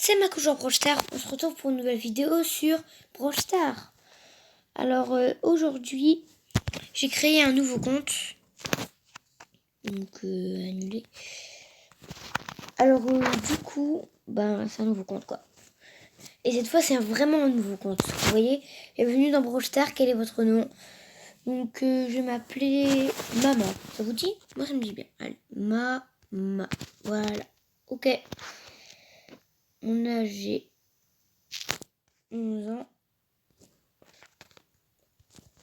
C'est Marco Jean Brawl Stars. On se retrouve pour une nouvelle vidéo sur Brawl Stars. Alors aujourd'hui, j'ai créé un nouveau compte. Donc annulé. Alors du coup, c'est un nouveau compte quoi. Et cette fois, c'est vraiment un nouveau compte. Vous voyez, bienvenue dans Brawl Stars. Quel est votre nom? Donc je vais m'appeler Maman. Ça vous dit? Moi, ça me dit bien. Allez, Maman. Voilà. Ok. Mon âge, j'ai 11 ans.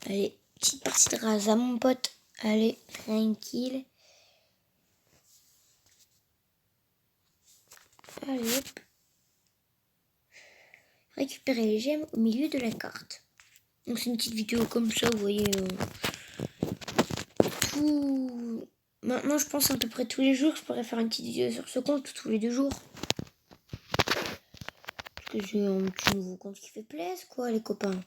Allez, petite partie de rasa, mon pote. Allez, tranquille. Allez, hop. Récupérer les gemmes au milieu de la carte. Donc c'est une petite vidéo comme ça, vous voyez. Tout... Maintenant, je pense à peu près tous les jours, je pourrais faire une petite vidéo sur ce compte, tous les 2 jours. Parce que j'ai un petit nouveau compte qui fait plaisir, quoi, les copains.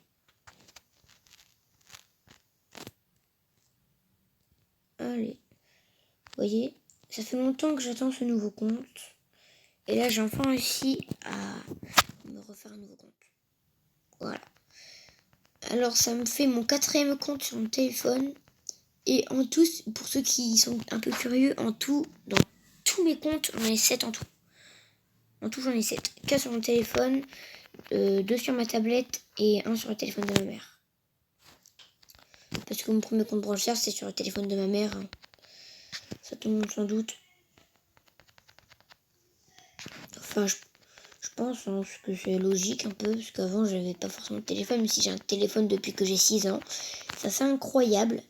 Allez. Vous voyez, ça fait longtemps que j'attends ce nouveau compte. Et là, j'ai enfin réussi à me refaire un nouveau compte. Voilà. Alors, ça me fait mon 4e compte sur mon téléphone. Et en tout, pour ceux qui sont un peu curieux, en tout, dans tous mes comptes, j'en ai 7 en tout. En tout, j'en ai 7. 4 sur mon téléphone, 2 sur ma tablette et 1 sur le téléphone de ma mère. Parce que mon premier compte Brawl Stars, c'est sur le téléphone de ma mère. Ça tout le monde sans doute. Enfin, je pense que c'est logique un peu, parce qu'avant, j'avais pas forcément de téléphone, même si j'ai un téléphone depuis que j'ai 6 ans. Ça, c'est incroyable.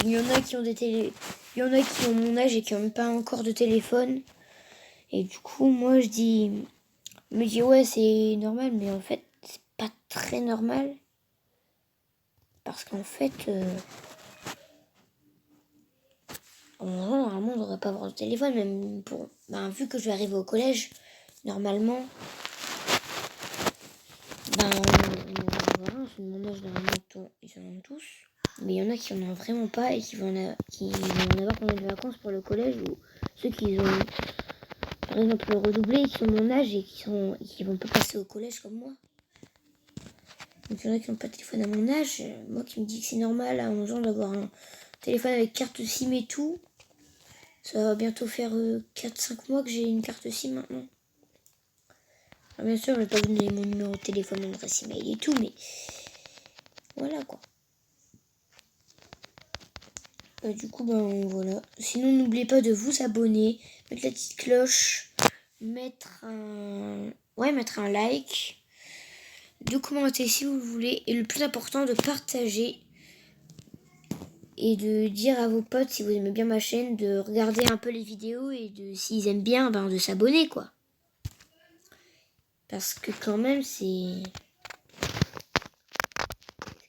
Il y en a qui ont il y en a qui ont mon âge et qui n'ont pas encore de téléphone. Et du coup, moi, je me dis ouais, c'est normal, mais en fait, c'est pas très normal. Parce qu'en fait, normalement, on devrait pas avoir de téléphone, même pour, vu que je vais arriver au collège, normalement, voilà, c'est mon âge, normalement, ils en ont tous. Mais il y en a qui en ont vraiment pas et qui vont en avoir pendant les vacances pour le collège, ou ceux qui ont, par exemple, le redoublé, qui ont mon âge et qui vont pas passer au collège comme moi. Donc il y en a qui n'ont pas de téléphone à mon âge. Moi qui me dis que c'est normal à 11 ans d'avoir un téléphone avec carte SIM et tout. Ça va bientôt faire 4-5 mois que j'ai une carte SIM maintenant. Alors bien sûr, je vais pas vous donner mon numéro de téléphone, mon adresse email et tout, mais voilà quoi. Du coup, voilà. Sinon, n'oubliez pas de vous abonner, mettre la petite cloche, mettre un like, de commenter si vous le voulez, et le plus important, de partager et de dire à vos potes, si vous aimez bien ma chaîne, de regarder un peu les vidéos et s'ils aiment bien, de s'abonner quoi. Parce que quand même, c'est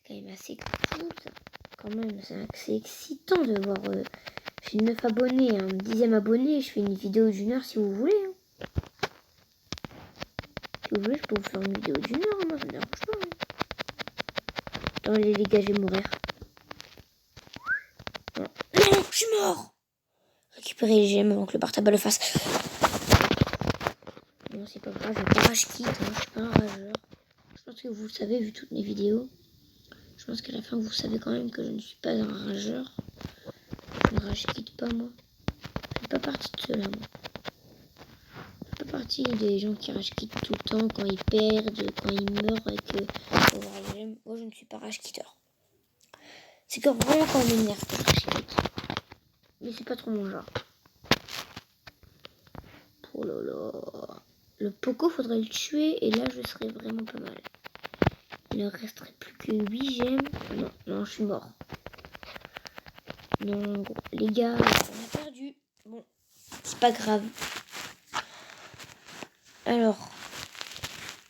quand même assez cool ça. Quand même, c'est excitant de voir. J'ai 9 abonnés, un 10e abonné, je fais une vidéo d'1 heure si vous voulez. Si vous voulez, je peux vous faire une vidéo d'1 heure, moi ça me dérange pas. Attends les gars, je vais mourir. Non, je suis mort. Récupérer les gemmes avant que le portable le fasse. Non, c'est pas grave, je vais pas rage quitte, je suis pas un rageur. Je pense que vous le savez vu toutes mes vidéos. Je pense qu'à la fin vous savez quand même que je ne suis pas un rageur. Je ne rage quitte pas moi. Je fais pas partie de ceux-là moi. Je fais pas partie des gens qui rage quittent tout le temps quand ils perdent, quand ils meurent et que moi je ne suis pas rage quitteur. C'est que vraiment quand on m'énerve que je rage quitte. Mais c'est pas trop mon genre. Oh là là. Le Poco faudrait le tuer et là je serais vraiment pas mal. Il ne resterait plus que 8 gemmes. Non, je suis mort. Non, les gars, on a perdu. Bon, c'est pas grave. Alors,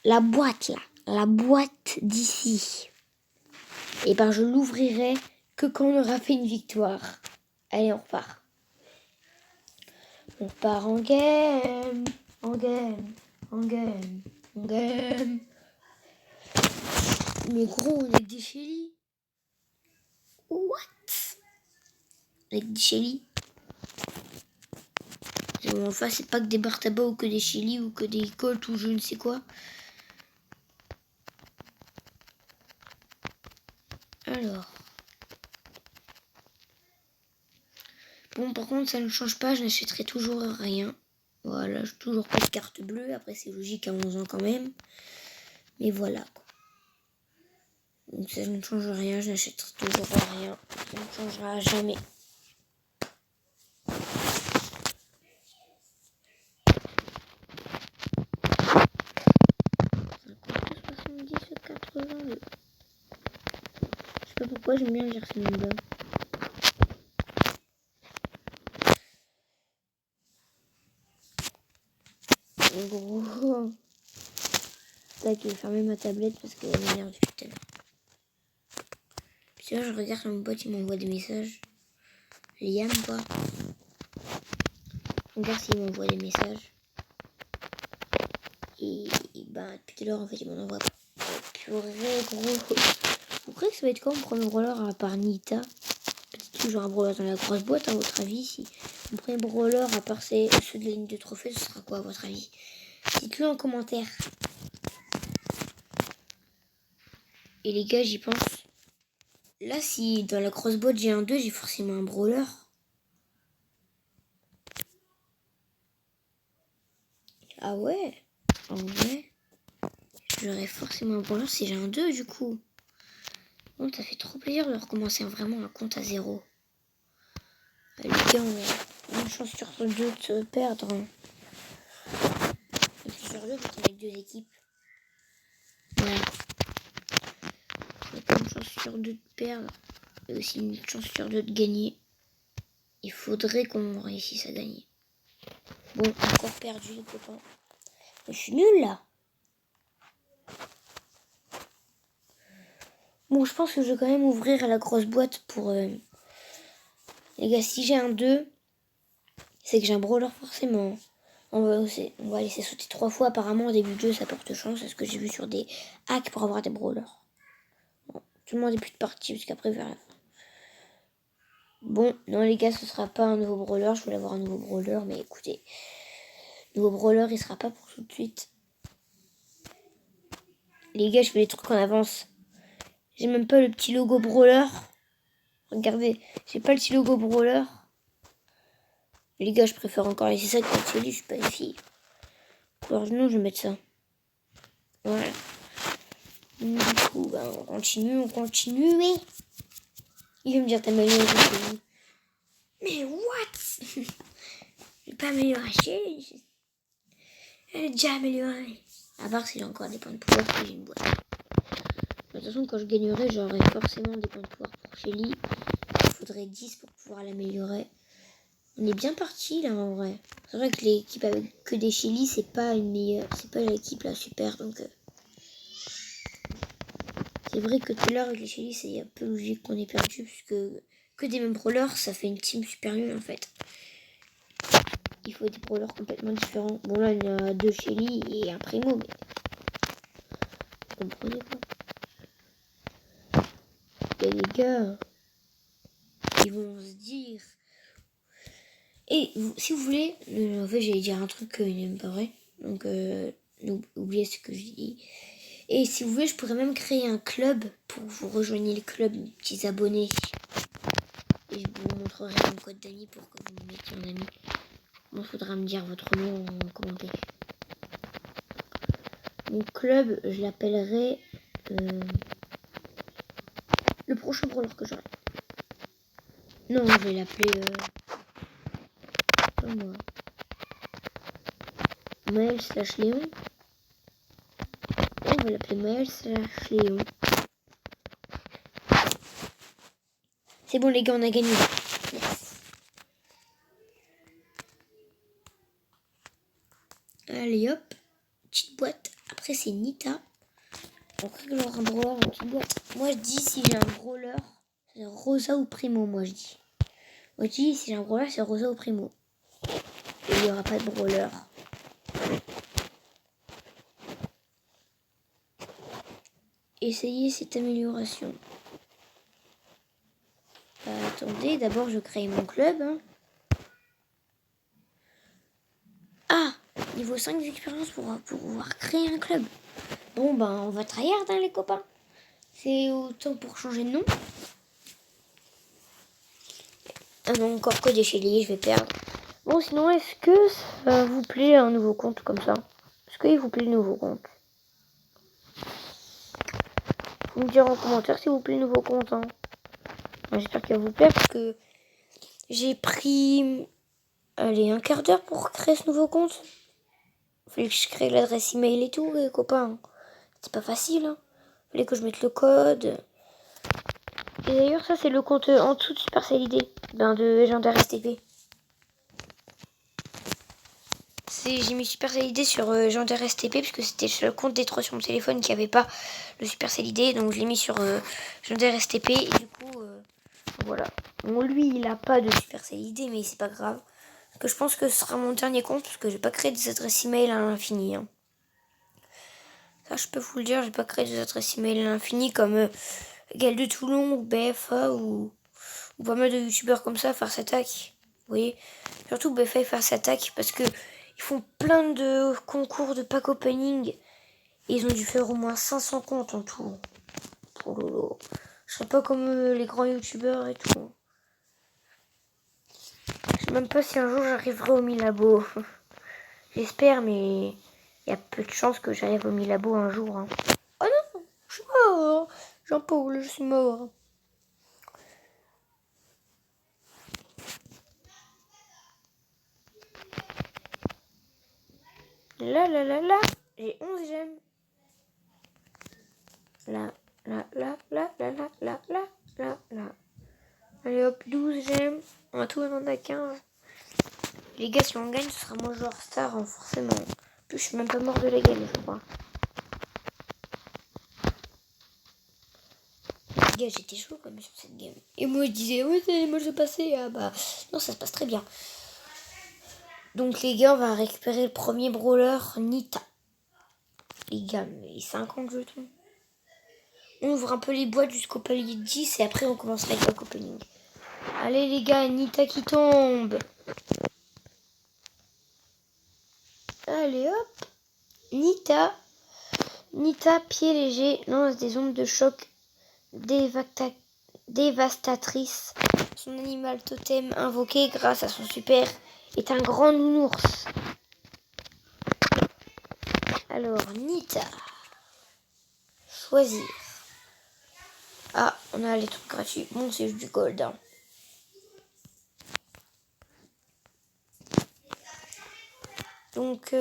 la boîte là, la boîte d'ici, je l'ouvrirai que quand on aura fait une victoire. Allez, on repart. On repart en game, en game, en game, en game. Mais gros, on est des Shelly. What? Avec des Shelly. Bon, enfin, c'est pas que des barres tabac ou que des chili ou que des colts ou je ne sais quoi. Alors. Bon, par contre, ça ne change pas, je n'achèterai toujours rien. Voilà, j'ai toujours pas de carte bleue. Après, c'est logique à 11 ans quand même. Mais voilà, quoi. Donc ça ne change rien, je n'achèterai toujours rien. Ça ne changera jamais. Je sais pas pourquoi j'aime bien lire ces nombres-là. En gros, là je vais fermer ma tablette parce qu'elle m'énerve depuis tout à l'heure. Puis là, je regarde sur mon pote, il m'envoie des messages. Liam, quoi. Je regarde s'il m'envoie des messages. Et bah, depuis tout à l'heure, en fait, il m'en envoie pas. Oh, purée, gros. Vous croyez que ça va être quoi mon premier brawler à part Nita? Peut-être toujours un brawler dans la grosse boîte, à votre avis. Si mon premier brawler, à part ceux de la ligne de trophée, ce sera quoi, à votre avis? Dites-le en commentaire. Et les gars, j'y pense. Là, si dans la grosse boîte j'ai un 2, j'ai forcément un brawler. Ah ouais? En vrai, j'aurais forcément un brawler si j'ai un 2 du coup. Bon, ça fait trop plaisir de recommencer vraiment un compte à 0. Les gars, on a une chance sur 2 de se perdre. Et puis sur 2, quand on est avec 2 équipes. Voilà. On a une chance sur 2 de perdre. Et aussi une chance sur 2 de gagner. Il faudrait qu'on réussisse à gagner. Bon, encore perdu les copains. Je suis nulle là. Bon, je pense que je vais quand même ouvrir la grosse boîte pour... Les gars, si j'ai un 2, c'est que j'ai un brawler forcément. On va laisser sauter 3 fois. Apparemment, au début de jeu, ça porte chance. C'est ce que j'ai vu sur des hacks pour avoir des brawlers. Bon, tout le monde est plus de partie, parce qu'après, vers la fin. Bon, non les gars, ce sera pas un nouveau brawler. Je voulais avoir un nouveau brawler, mais écoutez. Nouveau brawler, il sera pas pour tout de suite. Les gars, je fais les trucs en avance. J'ai même pas le petit logo brawler. Regardez, j'ai pas le petit logo brawler. Les gars, je préfère encore laisser ça que la télé, je suis pas une fille. Alors non, je vais mettre ça. Voilà. Du coup, bah, on continue, mais... Il va me dire t'as amélioré. Mais what? Je vais pas améliorer chez. Elle est déjà améliorée. À part si j'ai encore des points de pouvoir que j'ai une boîte. De toute façon, quand je gagnerai, j'aurai forcément des points de pouvoir pour Shelly. Il faudrait 10 pour pouvoir l'améliorer. On est bien parti là en vrai. C'est vrai que l'équipe avec que des Shelly, c'est pas une meilleure. C'est pas l'équipe là super. Donc c'est vrai que tout à l'heure avec les Shelly, c'est un peu logique qu'on ait perdu. Puisque que des mêmes brawlers, ça fait une team super nulle en fait. Il faut des brawlers complètement différents. Bon là, il y a 2 Shelly et un Primo. Mais vous comprenez quoi? Et les gars, ils vont se dire... Et si vous voulez, en fait j'allais dire un truc qui n'est même pas vrai. Donc oubliez ce que je dis. Et si vous voulez, je pourrais même créer un club pour vous rejoigner le club, mes petits abonnés. Et je vous montrerai mon code d'amis pour que vous me mettiez en ami. Bon, il faudra me dire votre nom en commentaire. Mon club, je l'appellerai le prochain brawler que j'aurai. Non, je vais l'appeler pas moi. Maël / Léon. On va l'appeler Maël / Léon. C'est bon les gars, on a gagné. Yes. Allez hop, petite boîte. Après c'est Nita. Après que j'aurai un brawler, une petite boîte. Moi je dis si j'ai un brawler, c'est Rosa ou Primo, moi je dis. Moi je dis si j'ai un brawler, c'est Rosa ou Primo. Et il n'y aura pas de brawler. Essayez cette amélioration. Attendez, d'abord je crée mon club. Hein. niveau 5 d'expérience pour pouvoir créer un club. Bon, ben, on va tryhard, hein, les copains. C'est autant pour changer de nom. Ah non, encore que des Shelly, je vais perdre. Bon, sinon, est-ce que ça vous plaît un nouveau compte comme ça? Est-ce qu'il vous plaît le nouveau compte? Vous me direz en commentaire s'il vous plaît le nouveau compte. Hein. J'espère qu'il va vous plaire parce que j'ai pris un quart d'heure pour créer ce nouveau compte. Fallait que je crée l'adresse email et tout, les copains. C'est pas facile. Hein. Fallait que je mette le code. Et d'ailleurs, ça, c'est le compte en dessous de Supercell ID, de Légendaire STP. J'ai mis Supercell ID sur Légendaire STP, parce que c'était le seul compte des 3 sur mon téléphone qui avait pas le Supercell ID, donc je l'ai mis sur Légendaire STP, et du coup, voilà. Bon, lui, il a pas de Supercell ID, mais c'est pas grave. Parce que je pense que ce sera mon dernier compte, parce que j'ai pas créé des adresses email à l'infini. Hein. Ça, je peux vous le dire, j'ai pas créé des adresses email à l'infini comme Gal de Toulon ou BFA ou pas mal de youtubeurs comme ça, Farce Attack. Vous voyez, surtout BFA et Farce Attack parce que ils font plein de concours de pack opening et ils ont dû faire au moins 500 comptes en tout. Oh lolo. Je serais pas comme les grands youtubeurs et tout. Je sais même pas si un jour j'arriverai au 1000 abos. J'espère, mais il y a peu de chances que j'arrive au 1000 abos un jour. Hein. Oh non, je suis mort. Jean-Paul, je suis mort. Là, j'ai 11 gemmes. Là. Allez hop, 12 gemmes. On va tout demander à 15. Les gars, si on gagne, ce sera moi joueur star, hein, forcément. En plus, je suis même pas mort de la game, je crois. Les gars, j'étais chaud quand même sur cette game. Et moi, je disais, ouais, moi je passais. Ah bah, non, ça se passe très bien. Donc, les gars, on va récupérer le premier brawler, Nita. Les gars, mais 50 jetons. On ouvre un peu les boîtes jusqu'au palier 10 et après, on commence avec le opening. Allez, les gars, Nita qui tombe. Allez, hop. Nita, pied léger, lance des ondes de choc dévastatrices. Son animal totem invoqué grâce à son super est un grand nounours. Alors, Nita. Choisir. Ah, on a les trucs gratuits. Bon, c'est juste du gold. Hein. Donc,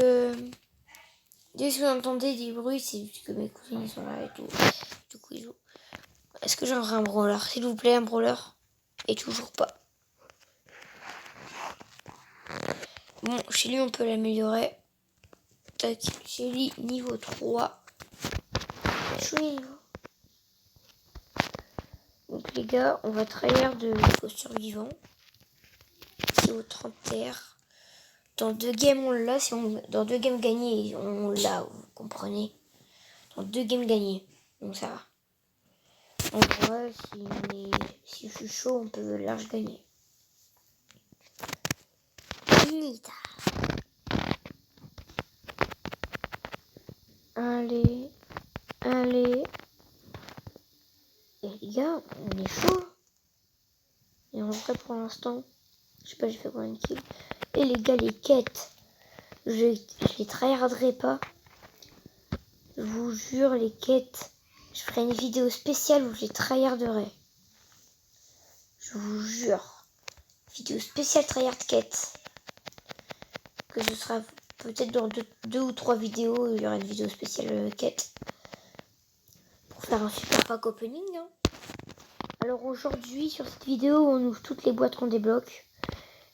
dès que vous entendez des bruits, c'est juste que mes cousins ils sont là et tout. Du coup, ils jouent. Est-ce que j'aurai un brawler? S'il vous plaît, un brawler? Et toujours pas. Bon, chez lui, on peut l'améliorer. Tac, chez lui, niveau 3. Chouille. Donc, les gars, on va tryhard de niveau survivant. Niveau 30 terres. Dans 2 games, on l'a. Dans 2 games gagnés, on l'a, vous comprenez? Dans 2 games gagnés. Donc, ça va. En vrai, si je suis chaud, on peut large gagner. Nita. Allez. Et les gars, on est chaud. Et en vrai, pour l'instant, je sais pas, j'ai fait combien de kills. Et les gars, les quêtes, je les tryharderai pas. Je vous jure, les quêtes, je ferai une vidéo spéciale où je les tryharderai. Je vous jure. Vidéo spéciale tryhard quête. Que ce sera peut-être dans 2 ou 3 vidéos, il y aura une vidéo spéciale quête. Pour faire un super pack opening. Hein. Alors aujourd'hui, sur cette vidéo, on ouvre toutes les boîtes qu'on débloque.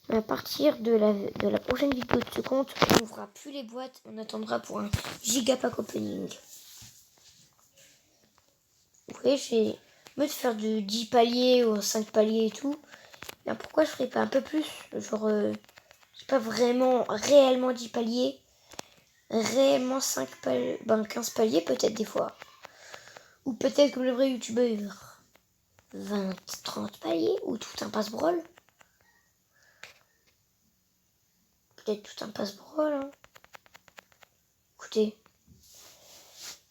Mais à partir de la prochaine vidéo de ce compte, on n'ouvrira plus les boîtes. On attendra pour un giga pack opening. Vous voyez, j'ai mieux de faire de 10 paliers ou 5 paliers et tout. Mais pourquoi je ferais pas un peu plus? Genre, c'est pas vraiment réellement 10 paliers. Réellement 5 paliers. 15 paliers peut-être des fois. Ou peut-être comme le vrai youtubeur. 20, 30 paliers ou tout un passe-brawl. Peut-être tout un passe-brawl. Hein. écoutez.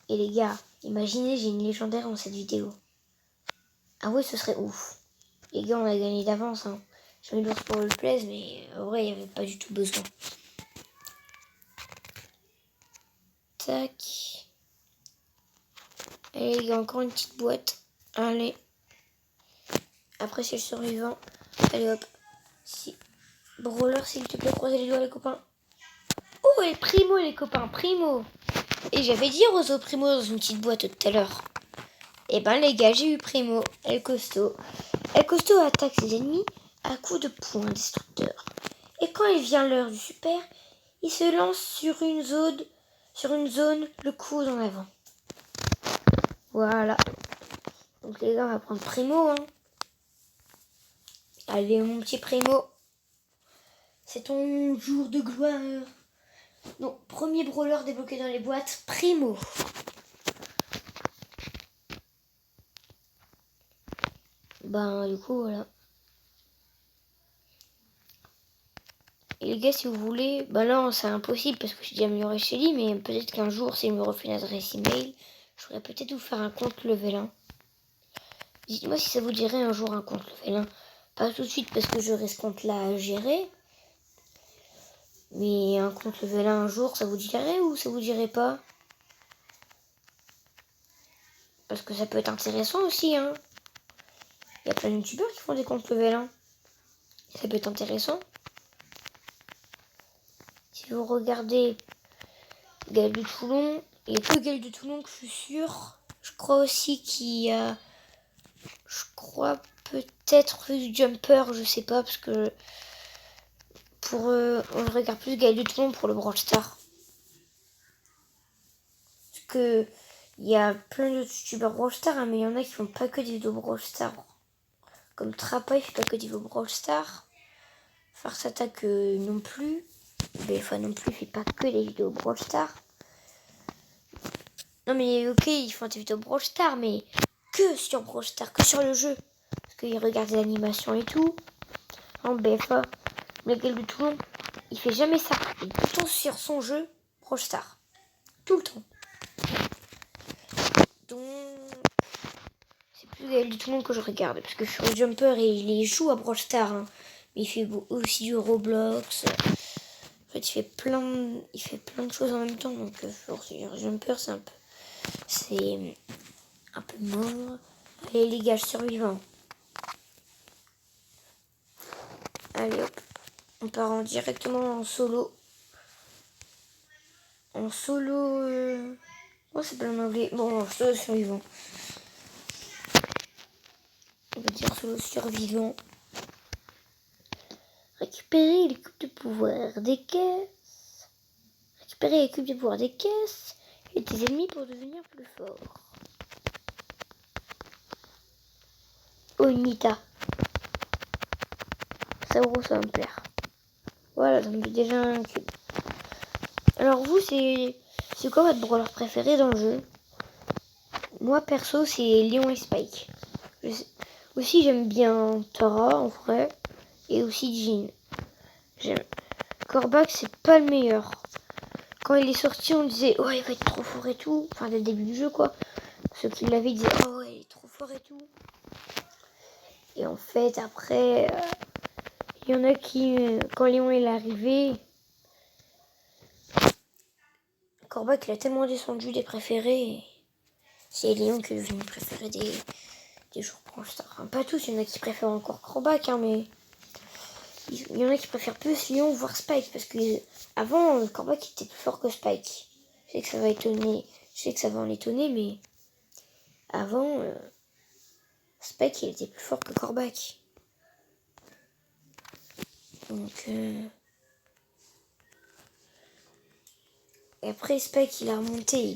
Et les gars, imaginez, j'ai une légendaire dans cette vidéo. Ah ouais, ce serait ouf. Les gars, on a gagné d'avance. Hein. J'ai envie de voir pour le plaise, mais en vrai, il n'y avait pas du tout besoin. Tac. Allez, les gars, encore une petite boîte. Allez. Après, c'est le survivant. Allez, hop. Si. Brawler, s'il te plaît, croisez les doigts, les copains. Oh, et Primo, les copains, Primo. Et j'avais dit Roseau Primo dans une petite boîte tout à l'heure. Et ben, les gars, j'ai eu Primo, El Costo. El Costo attaque ses ennemis à coups de poing destructeur. Et quand il vient l'heure du super, il se lance sur une zone, le coude en avant. Voilà. Donc les gars, on va prendre Primo. Hein. Allez, mon petit Primo. C'est ton jour de gloire. Donc, premier brawler débloqué dans les boîtes, Primo. Ben, du coup, voilà. Et les gars, si vous voulez, ben non, c'est impossible parce que j'ai déjà amélioré Shelly, mais peut-être qu'un jour, s'il me refait une adresse email, je pourrais peut-être vous faire un compte level 1. Dites-moi si ça vous dirait un jour un compte level 1. Pas tout de suite parce que j'aurai ce compte-là à gérer. Mais un compte level 1 un jour, ça vous dirait ou ça vous dirait pas? Parce que ça peut être intéressant aussi, hein. Il y a plein de youtubeurs qui font des comptes level 1. Ça peut être intéressant. Si vous regardez Gaël de Toulon, il n'y a que Gaël de Toulon que je suis sûre. Je crois aussi qu'il y a... Je crois peut-être Jumper, je sais pas, parce que... on regarde plus Gaël de Toulon pour le Brawl Star. Parce que... Il y a plein de youtubeurs Brawl Star, hein, mais il y en a qui font pas que des vidéos Brawl Star. Comme Trappa, il fait pas que des vidéos Brawl Star. Farce Attack non plus. BFA non plus, il fait pas que des vidéos Brawl Star. Non mais ok, ils font des vidéos Brawl Star, mais que sur Brawl Star, que sur le jeu. Parce qu'ils regardent l'animation et tout. En BFA, le gars de Toulon, il fait jamais ça. Il est tout le temps sur son jeu Brawl Star. Tout le temps. Donc, c'est plus Gaël de Toulon que je regarde. Parce que sur Jumper, il joue à Brawl Star. Hein. Mais il fait aussi du Roblox. En fait, il fait plein de choses en même temps. Donc, sur Jumper, c'est un peu mort. Allez, les gars, survivants. Allez, hop. On part directement en solo. En solo... Oh, c'est pas en anglais. Bon, en solo survivant. On va dire solo survivant. Récupérer les cubes de pouvoir des caisses. Récupérer les cubes de pouvoir des caisses et des ennemis pour devenir plus fort. Onita. Ça va me plaire. Voilà, ça me fait déjà un cube. Alors vous, c'est quoi votre brawler préféré dans le jeu? Moi, perso, c'est Léon et Spike. Aussi, j'aime bien Tara, en vrai. Et aussi Jean. Corbac, c'est pas le meilleur. Quand il est sorti, on disait « Oh, il va être trop fort et tout ». Enfin, dès le début du jeu, quoi. Ceux qui l'avaient disaient « Oh, ouais, il est trop fort et tout ». Et en fait, après, il y en a qui, quand Léon est arrivé, Corbac, il a tellement descendu des préférés. C'est Léon qui est devenu préféré des jours Brawl Stars. Enfin, pas tous, il y en a qui préfèrent encore Corbac, hein, mais il y en a qui préfèrent plus Léon voire Spike, parce que avant, Corbac était plus fort que Spike. Je sais que ça va étonner, je sais que ça va en étonner, mais avant, Spike, il était plus fort que Corbac. Donc, et après, Spike, il a remonté,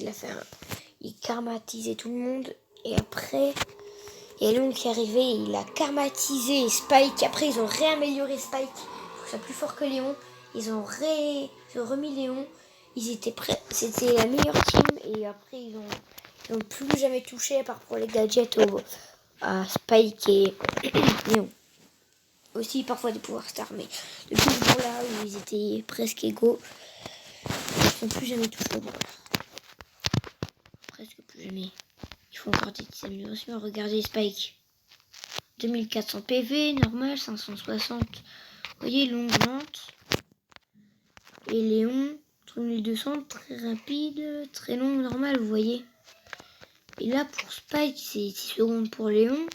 il karmatisait tout le monde, et après, il y a Léon qui est arrivé, il a karmatisé Spike. Après, ils ont réamélioré Spike pour que soit plus fort que Léon. Ils ont remis Léon. Ils étaient prêts. C'était la meilleure team. Et après, ils ont plus jamais touché, à part pour les gadgets, à Spike et Léon. Aussi, parfois des pouvoirs stars. Mais depuis ce jour-là, où ils étaient presque égaux. font plus jamais toucher au brawler. Presque plus jamais. Ils font encore des petites améliorations. Regardez Spike. 2400 PV, normal, 560. Vous voyez, longue lente. Et Léon, 3200, très rapide, très long, normal, vous voyez. Et là, pour Spike, c'est 6 secondes pour Léon.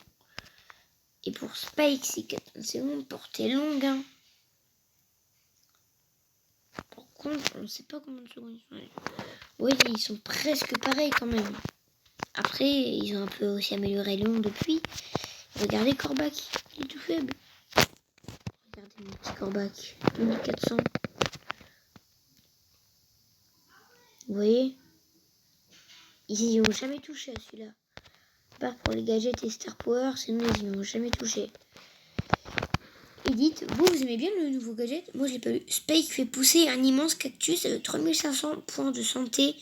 Et pour Spike, c'est 14 secondes, portée longue. Hein. Par contre, on ne sait pas combien de secondes ils sont. Oui, ils sont presque pareils quand même. Après, ils ont un peu aussi amélioré Léon depuis. Regardez Corbac, il est tout faible. Regardez mon petit Corbac, 2400. Vous voyez, ils n'y ont jamais touché à celui-là. À part pour les gadgets et Star Power, sinon ils n'y ont jamais touché. Edith, vous aimez bien le nouveau gadget? Moi je l'ai pas eu. Spike fait pousser un immense cactus avec 3500 points de santé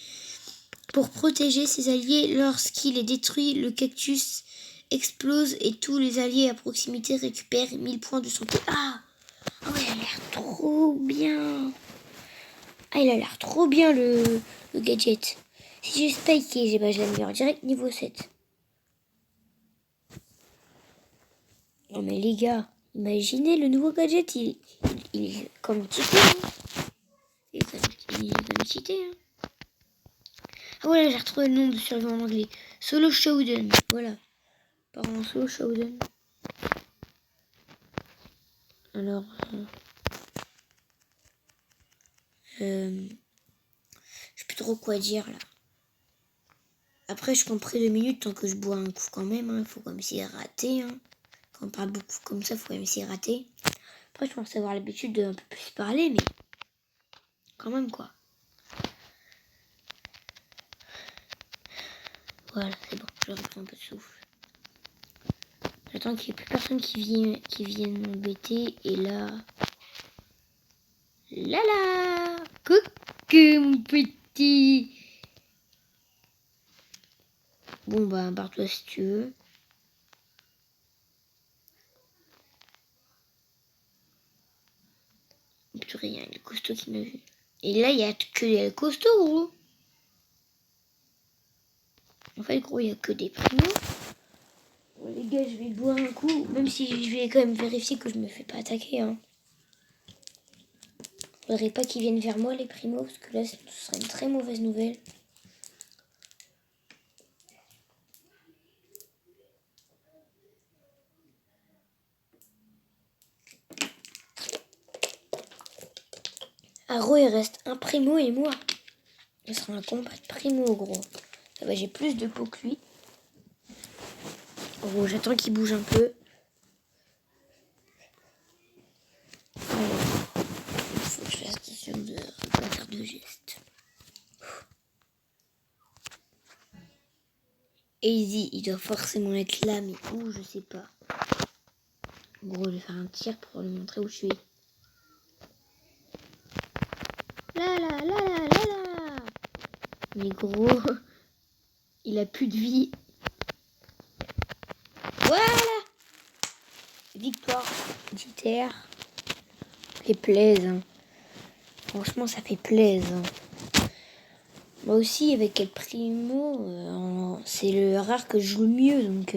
pour protéger ses alliés. Lorsqu'il est détruit, le cactus explose et tous les alliés à proximité récupèrent 1000 points de santé. Ah ouais, il a l'air trop bien. Ah, il a l'air trop bien le gadget. Si j'ai Spike, je l'améliore direct niveau 7. Non mais les gars, imaginez le nouveau gadget, il est comme cheaté. Hein. Il est comme cheaté. Hein. Ah voilà, j'ai retrouvé le nom de survie en anglais. Solo Showdown. Voilà. Pardon, Solo Showdown. Alors... je sais plus trop quoi dire là. Après, je comprends 2 minutes tant que je bois un coup quand même. Hein. Faut quand même s'y rater. Hein. Quand on parle beaucoup comme ça, faut quand même s'y rater. Après, je pense avoir l'habitude d'un peu plus parler, mais quand même quoi. Voilà, c'est bon, je reprends un peu de souffle. J'attends qu'il n'y ait plus personne qui vienne m'embêter. Et là... Là coucou mon petit. Bon bah, barre-toi si tu veux. Purée, il y a le costaud qui m'a vu. Et là, il y a que les costauds, gros. En fait, gros, il n'y a que des primos. Bon, les gars, je vais boire un coup. Même si je vais quand même vérifier que je me fais pas attaquer. Hein. Faudrait pas qu'ils viennent vers moi, les primos. Parce que là, ce serait une très mauvaise nouvelle. Aro, il reste un primo et moi. Ce sera un combat de primo, gros. Ça va, j'ai plus de peau que lui. Gros, j'attends qu'il bouge un peu. Il faut que je fasse attention de ne pas faire de gestes. Easy, il doit forcément être là, mais où, je sais pas. Gros, je vais faire un tir pour lui montrer où je suis. Là. Mais gros, il a plus de vie. Voilà. Victoire. JTR. Ça fait plaisir. Hein. Franchement, ça fait plaisir. Moi aussi, avec El Primo, c'est le rare que je joue le mieux, donc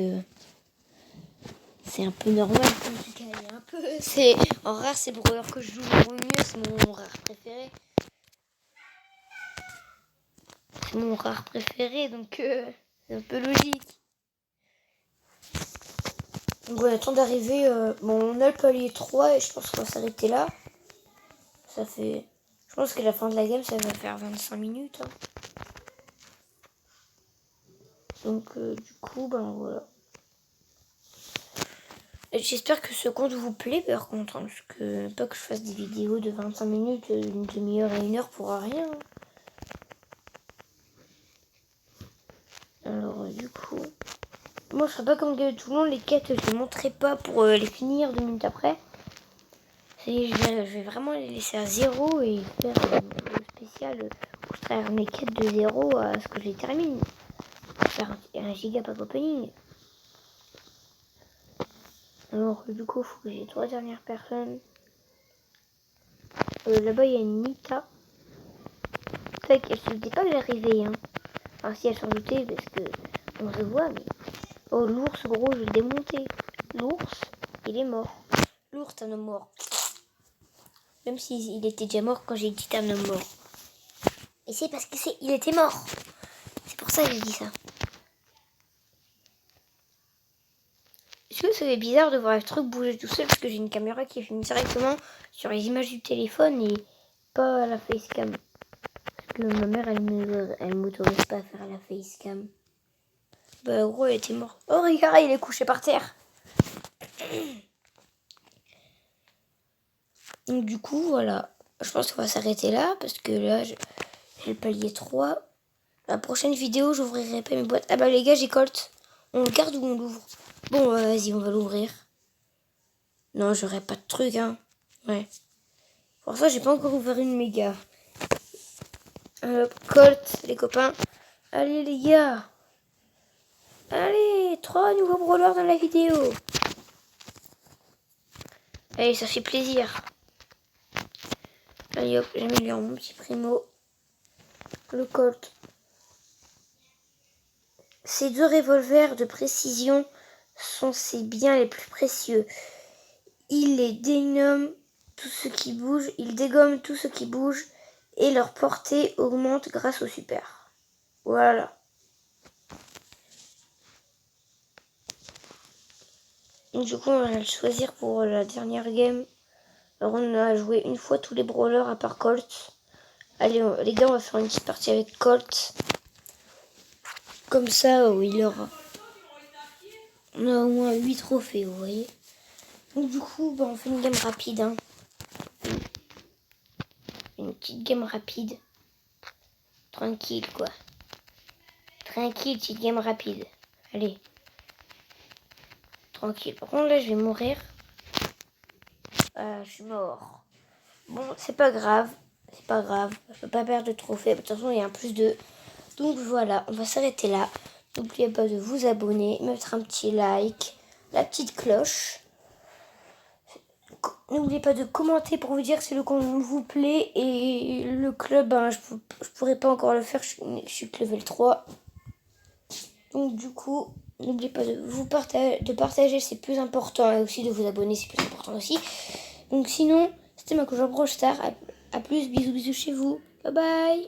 c'est un peu normal que je gagne un peu. C'est en rare, c'est le brawler que je joue le mieux, c'est mon rare préféré. C'est mon rare préféré, donc c'est un peu logique. Donc on attend d'arriver. Bon, on a le palier 3 et je pense qu'on va s'arrêter là. Ça fait. Je pense que la fin de la game, ça va faire 25 minutes. Hein. Donc du coup, ben voilà. J'espère que ce compte vous plaît par contre, hein, parce que pas que je fasse des vidéos de 25 minutes, une demi-heure et 1 heure pour rien. Alors du coup, moi je serai pas comme tout le monde, les quêtes je les montrerai pas pour les finir 2 minutes après. Je vais vraiment les laisser à 0 et faire le spécial où je traire mes quêtes de 0 à ce que je les termine. Faire un giga pack opening. Alors du coup, il faut que j'ai 3 dernières personnes. Là-bas, il y a une Nita. fake. Elle se doutait pas que j'arrivais. Hein. Enfin, si elle s'en doutait, parce que on se voit, mais... Oh, l'ours, gros, je vais le démonter. L'ours, il est mort. L'ours, c'est un homme mort. Même s'il était déjà mort quand j'ai dit un homme mort. Et c'est parce qu'il était mort. C'est pour ça que j'ai dit ça. Est-ce que c'est bizarre de voir le truc bouger tout seul parce que j'ai une caméra qui filme directement sur les images du téléphone et pas à la facecam. Parce que ma mère, elle m'autorise pas à faire la facecam. Bah gros, il était mort. Oh regarde, il est couché par terre. Donc du coup, voilà. Je pense qu'on va s'arrêter là parce que là, j'ai le palier 3. La prochaine vidéo, j'ouvrirai pas mes boîtes. Ah bah les gars, j'ai Colt. On le garde ou on l'ouvre? Bon, vas-y, on va l'ouvrir. Non, j'aurais pas de truc, hein. Ouais. Pour ça, j'ai pas encore ouvert une méga. Colt, les copains. Allez, les gars. Allez, 3 nouveaux brawlers dans la vidéo. Allez, ça fait plaisir. Allez, hop, j'améliore mon petit primo. Le Colt. Ces 2 revolvers de précision sont ses biens les plus précieux. Il les dénomme tout ce qui bouge, il dégomme tout ce qui bouge et leur portée augmente grâce au super. Voilà. Donc, du coup, on va le choisir pour la dernière game. Alors, on a joué une fois tous les brawlers à part Colt. Allez, les gars, on va faire une petite partie avec Colt. Comme ça, il aura... On a au moins 8 trophées, vous voyez. Donc, du coup, on fait une game rapide. Hein. Une petite game rapide. Tranquille, quoi. Tranquille, petite game rapide. Allez. Tranquille. Par contre, là, je vais mourir. Je suis mort. Bon, c'est pas grave. C'est pas grave. Je peux pas perdre de trophée. De toute façon, il y a un plus 2. Donc, voilà. On va s'arrêter là. N'oubliez pas de vous abonner, mettre un petit like, la petite cloche. N'oubliez pas de commenter pour vous dire si le compte vous plaît. Et le club, je pourrais pas encore le faire. Je suis que level 3. Donc, du coup... N'oubliez pas de partager, c'est plus important. Et aussi de vous abonner, c'est plus important aussi. Donc sinon, c'était ma couche en Brawl Stars. A plus, bisous chez vous. Bye bye.